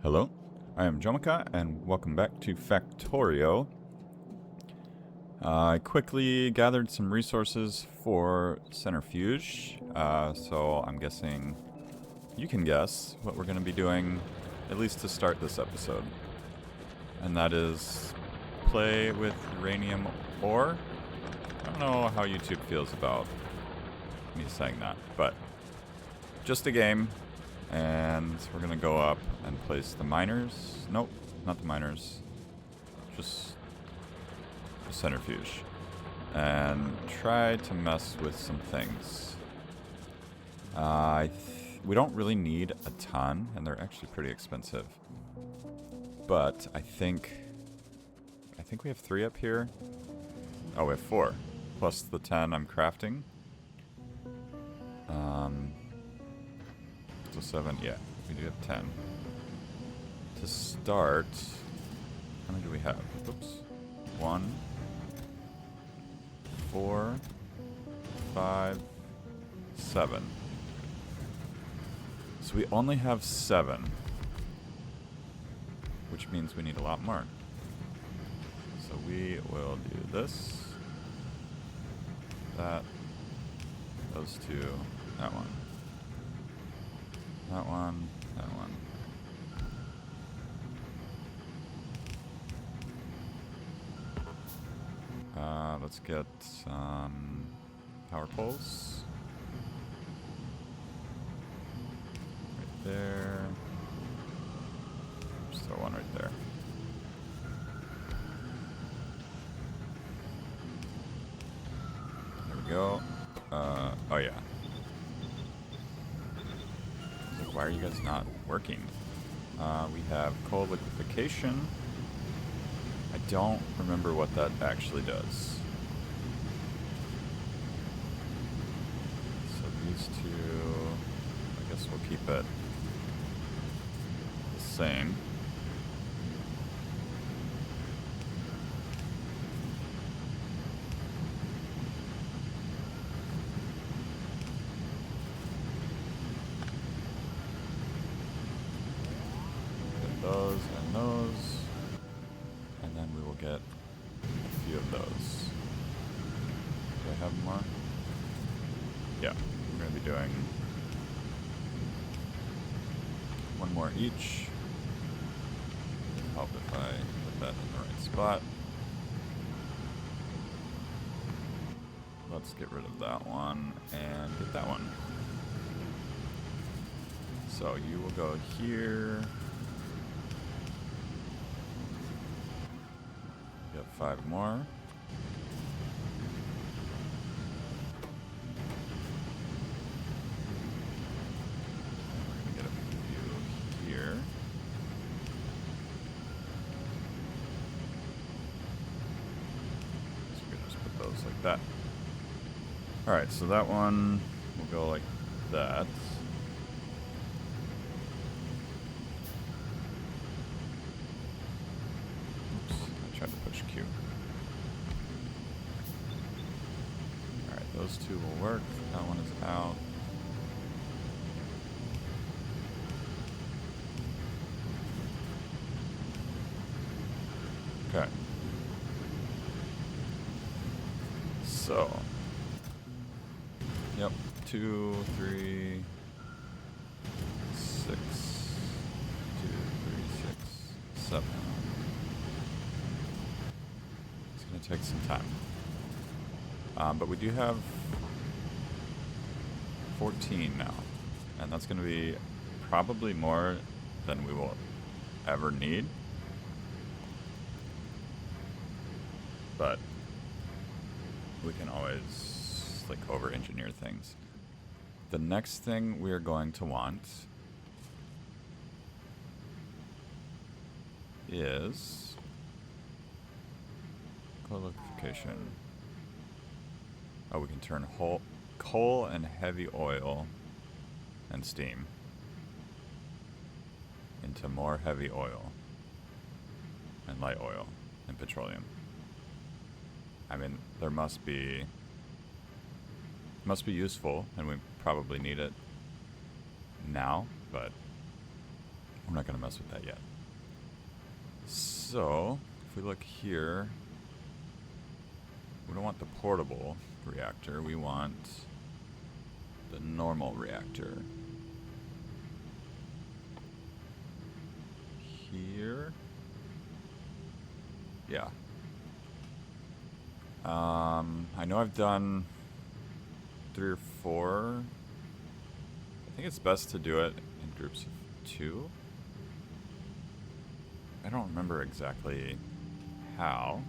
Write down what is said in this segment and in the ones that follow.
Hello, I am Jomika, and welcome back to Factorio. I quickly gathered some resources for centrifuge, so I'm guessing you can guess what we're going to be doing, at least to start this episode. And that is play with uranium ore. I don't know how YouTube feels about me saying that, but just a game. And we're gonna go up and place the miners. Nope, not the miners. Just the centrifuge. And try to mess with some things. We don't really need a ton, and they're actually pretty expensive. But I think we have 3 up here. Oh, we have 4. Plus the 10 I'm crafting. So 7, yeah, we do have 10. To start, how many do we have? Oops. 1, 4, 5, 7. So we only have 7, which means we need a lot more. So we will do this, that, those 2, that one. That one, that one. Let's get some power poles. Right there. Just throw one right there. There we go. Oh yeah. Why are you guys not working? We have coal liquefaction. I don't remember what that actually does. So these 2, I guess we'll keep it the same. Those and those, and then we will get a few of those. Do I have more? Yeah, we're going to be doing 1 more each. It'll help if I put that in the right spot. Let's get rid of that one and get that one. So you will go here. Get 5 more. We're gonna get a few here. So we can just put those like that. Alright, so that one will go like that. Tried to push Q. Alright, those 2 will work. That one is out. Okay. So. Yep. 2, 3, 6. 2, 3, 6, 7. Take some time. But we do have 14 now. And that's going to be probably more than we will ever need. But we can always like over-engineer things. The next thing we are going to want is liquefaction. Oh, we can turn coal and heavy oil and steam into more heavy oil and light oil and petroleum. I mean, there must be useful, and we probably need it now, but we're not going to mess with that yet. So, if we look here, we don't want the portable reactor. We want the normal reactor. Here. Yeah. I know I've done 3 or 4. I think it's best to do it in groups of 2. I don't remember exactly how.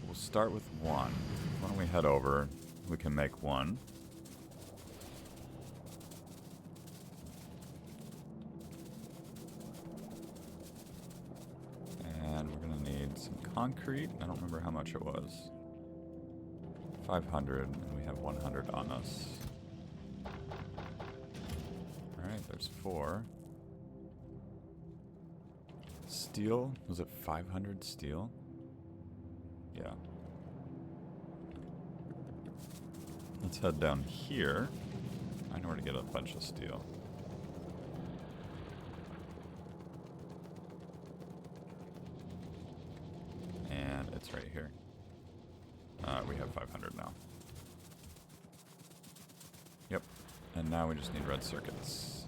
We'll start with 1. Why don't we head over? We can make 1. And we're going to need some concrete. I don't remember how much it was. 500, and we have 100 on us. Alright, there's 4. Steel? Was it 500 steel? Yeah. Let's head down here. I know where to get a bunch of steel. And it's right here. We have 500 now. Yep. And now we just need red circuits.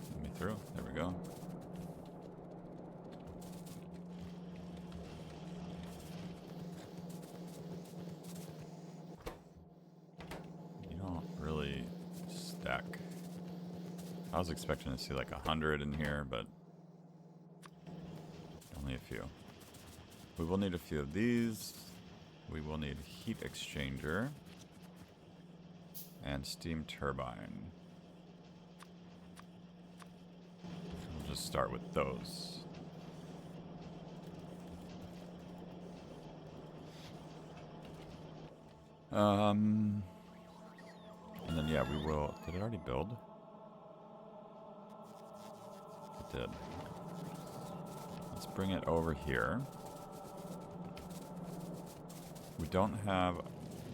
Let me through. There we go. You don't really stack. I was expecting to see like 100 in here, but only a few. We will need a few of these. We will need heat exchanger and steam turbine. We'll just start with those. And then yeah, we will. Did it already build? It did. Let's bring it over here. We don't have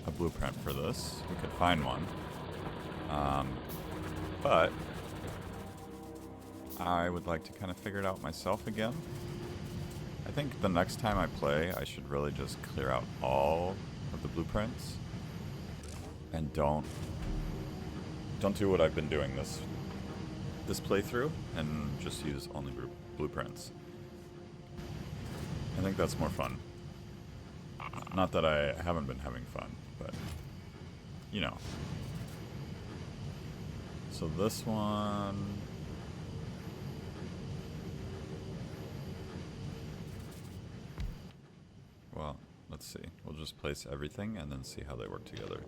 a blueprint for this. We could find one. But I would like to kind of figure it out myself again. I think the next time I play, I should really just clear out all of the blueprints and don't do what I've been doing this playthrough and just use only blueprints. I think that's more fun. Not that I haven't been having fun, but you know. So this one, well, let's see. We'll just place everything and then see how they work together.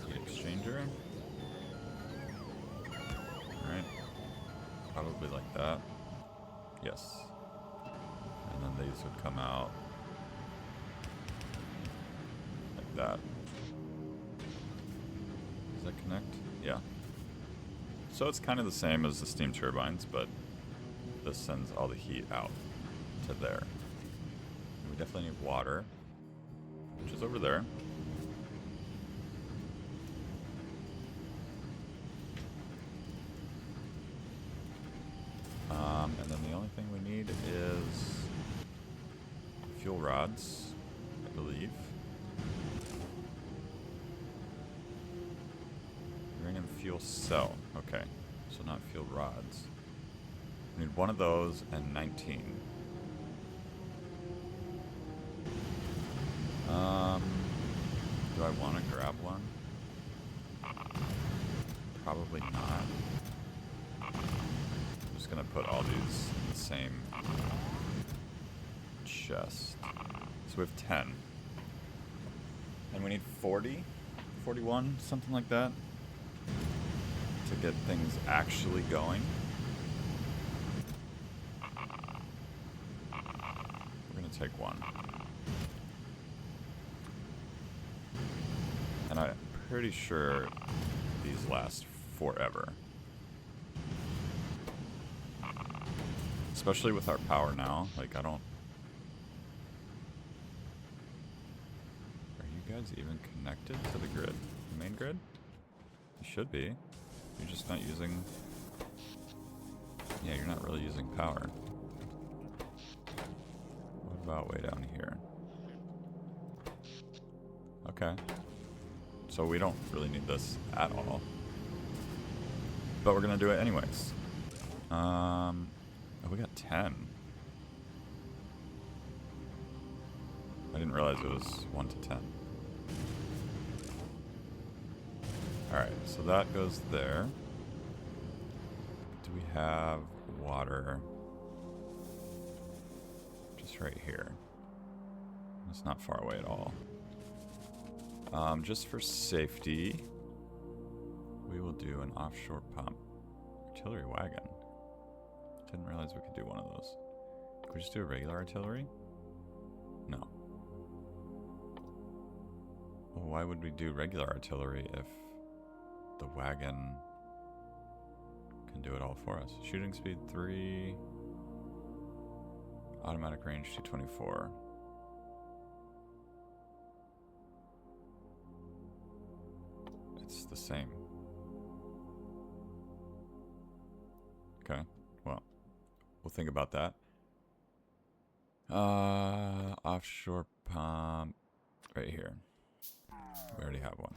Heat exchanger. Alright. Probably like that. Yes. And then these would come out like that. Does that connect? Yeah. So it's kind of the same as the steam turbines, but this sends all the heat out to there. We definitely need water, which is over there. And then the only thing we need is fuel rods, I believe. Uranium fuel cell. Okay, so not fuel rods. We need one of those and 19. Do I want to grab one? Probably not. I'm just gonna put all these in the same chest. So we have 10. And we need 40? 41? Something like that? To get things actually going. We're gonna take one. And I'm pretty sure these last forever. Especially with our power now. Like, I don't... Are you guys even connected to the grid? The main grid? You should be. You're just not using... Yeah, you're not really using power. What about way down here? Okay. So we don't really need this at all. But we're gonna do it anyways. Oh, we got 10. I didn't realize it was 1 to 10. Alright, so that goes there. Do we have water? Just right here. It's not far away at all. Just for safety, we will do an offshore pump. Artillery wagon. Didn't realize we could do one of those. Could we just do a regular artillery? No. Well, why would we do regular artillery if the wagon can do it all for us? Shooting speed 3. Automatic range 224. It's the same. Okay, well, we'll think about that. Offshore pump right here. We already have one.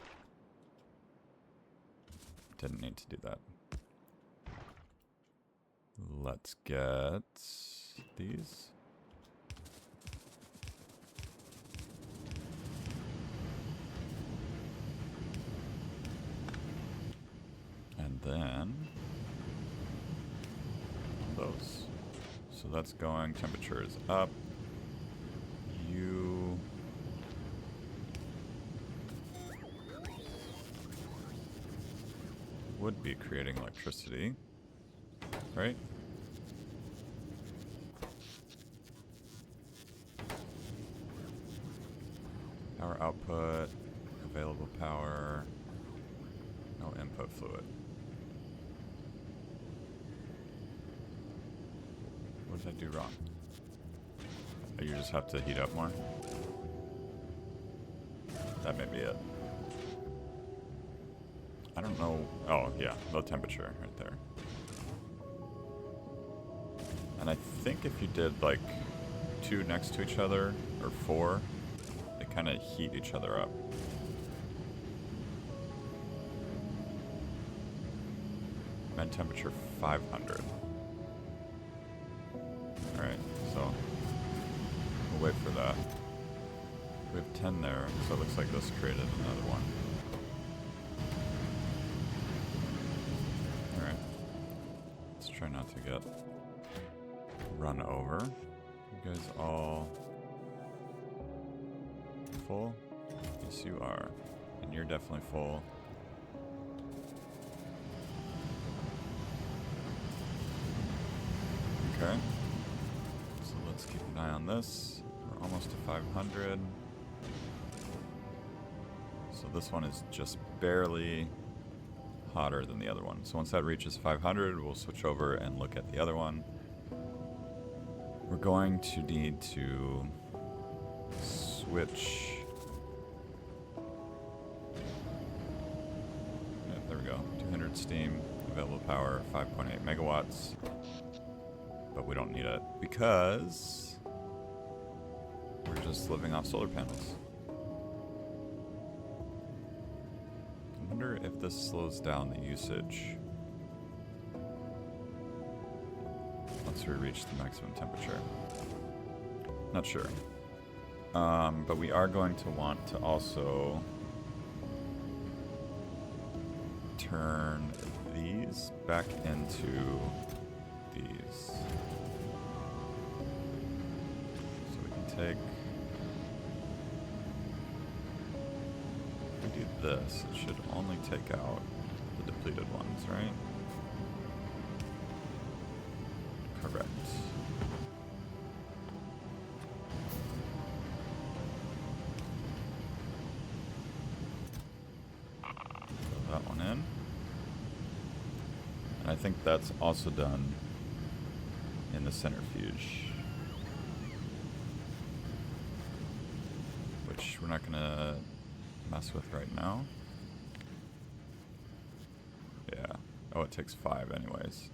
Didn't need to do that. Let's get these. And then those. So that's going, temperature is up. You would be creating electricity, right? Power output, available power, no input fluid. What did I do wrong? Oh, you just have to heat up more? That may be it. I don't know. Oh, yeah, low temperature right there. And I think if you did like 2 next to each other, or 4, they kind of heat each other up. Med temperature 500. Alright, so we'll wait for that. We have 10 there, so it looks like this created another one. Alright. Let's try not to get run over. You guys all full? Yes, you are. And you're definitely full. Okay. So let's keep an eye on this. We're almost to 500. So this one is just barely hotter than the other one. So once that reaches 500, we'll switch over and look at the other one. We're going to need to switch. Yeah, there we go. 200 steam, available power, 5.8 megawatts. But we don't need it because we're just living off solar panels. I wonder if this slows down the usage once we reach the maximum temperature. Not sure. But we are going to want to also turn these back into these. So we can take, if we do this, it should only take out the depleted ones, right? Correct. Throw that one in. And I think that's also done in in the centrifuge. Which we're not going to mess with right now. Yeah. Oh, it takes 5 anyways.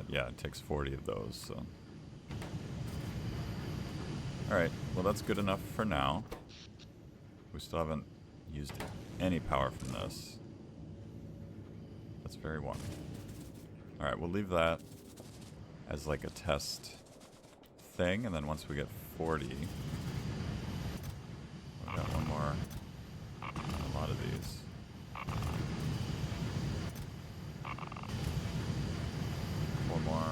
Yeah, it takes 40 of those, so. Alright, well that's good enough for now. We still haven't used any power from this. That's very warm. Alright, we'll leave that as like a test thing, and then once we get 40, we've got one more, a lot of these. 4 more,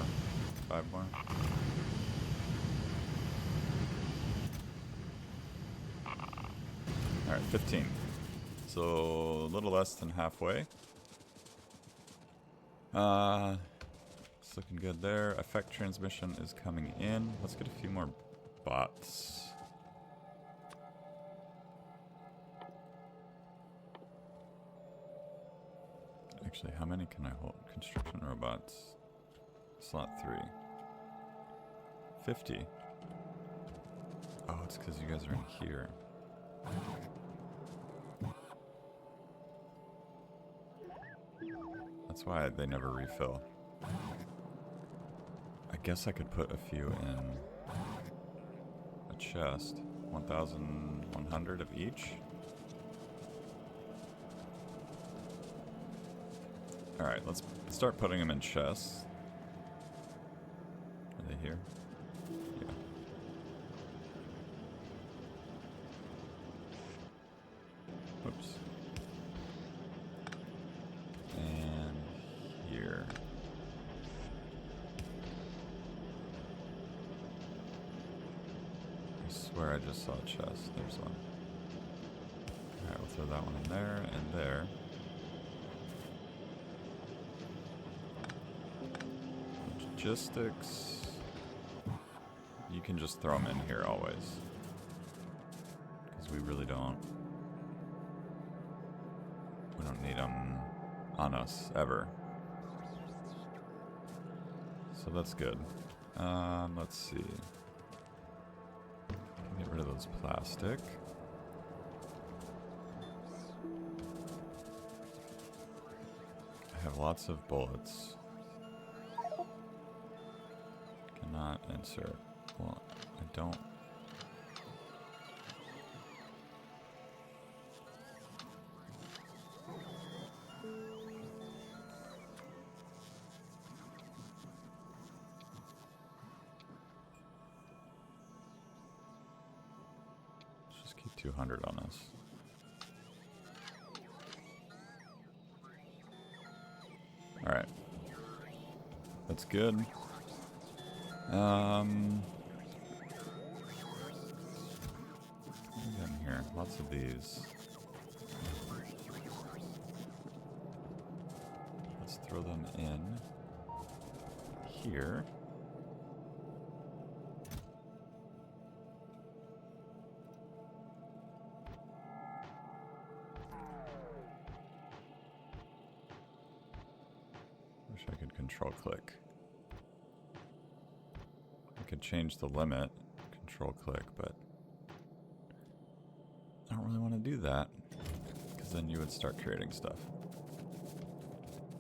5 more. Alright, 15. So a little less than halfway. It's looking good there. Effect transmission is coming in. Let's get a few more bots. Actually, how many can I hold? Construction robots. Slot 3. 50. Oh, it's because you guys are in here. That's why they never refill. I guess I could put a few in a chest. 1,100 of each. Alright, let's start putting them in chests. Are they here? Yeah. Whoops. And here. I swear I just saw a chest. There's one. Alright, we'll throw that one in there and there. Logistics. You can just throw them in here always. Because we really don't. We don't need them on us, ever. So that's good. Let's see. Get rid of those plastic. I have lots of bullets. Cannot insert. Well, I don't. Let's just keep 200 on us. Alright. That's good. What do we got in here? Lots of these. Let's throw them in here. Wish I could control click. I could change the limit, control click, but I don't really want to do that because then you would start creating stuff,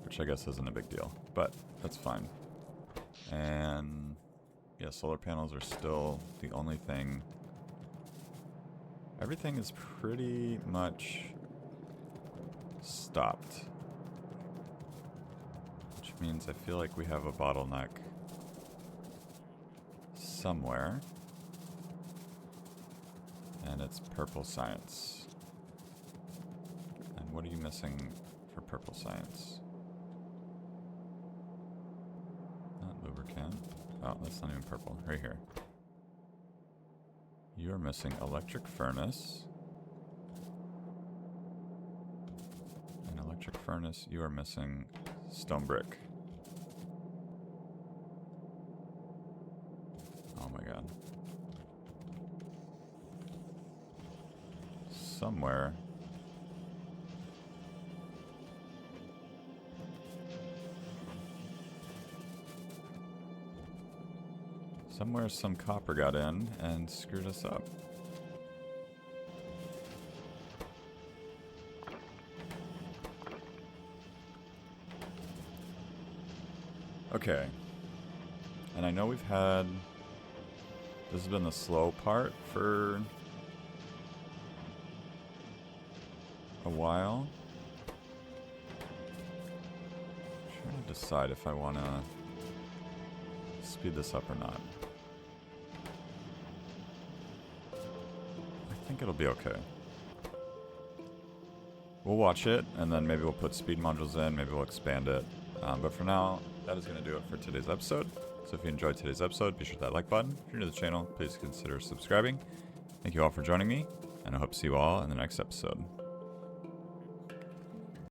which I guess isn't a big deal, but that's fine. And yeah, solar panels are still the only thing. Everything is pretty much stopped, which means I feel like we have a bottleneck somewhere, and it's purple science. And what are you missing for purple science? Not lubricant. Oh, that's not even purple. Right here. You're missing electric furnace. An electric furnace. You are missing stone brick. Oh my god. Somewhere. Somewhere some copper got in and screwed us up. Okay. And I know we've had... This has been the slow part for a while. I'm trying to decide if I want to speed this up or not. I think it'll be okay. We'll watch it, and then maybe we'll put speed modules in, maybe we'll expand it. But for now, that is going to do it for today's episode. So if you enjoyed today's episode, be sure to hit that like button. If you're new to the channel, please consider subscribing. Thank you all for joining me, and I hope to see you all in the next episode.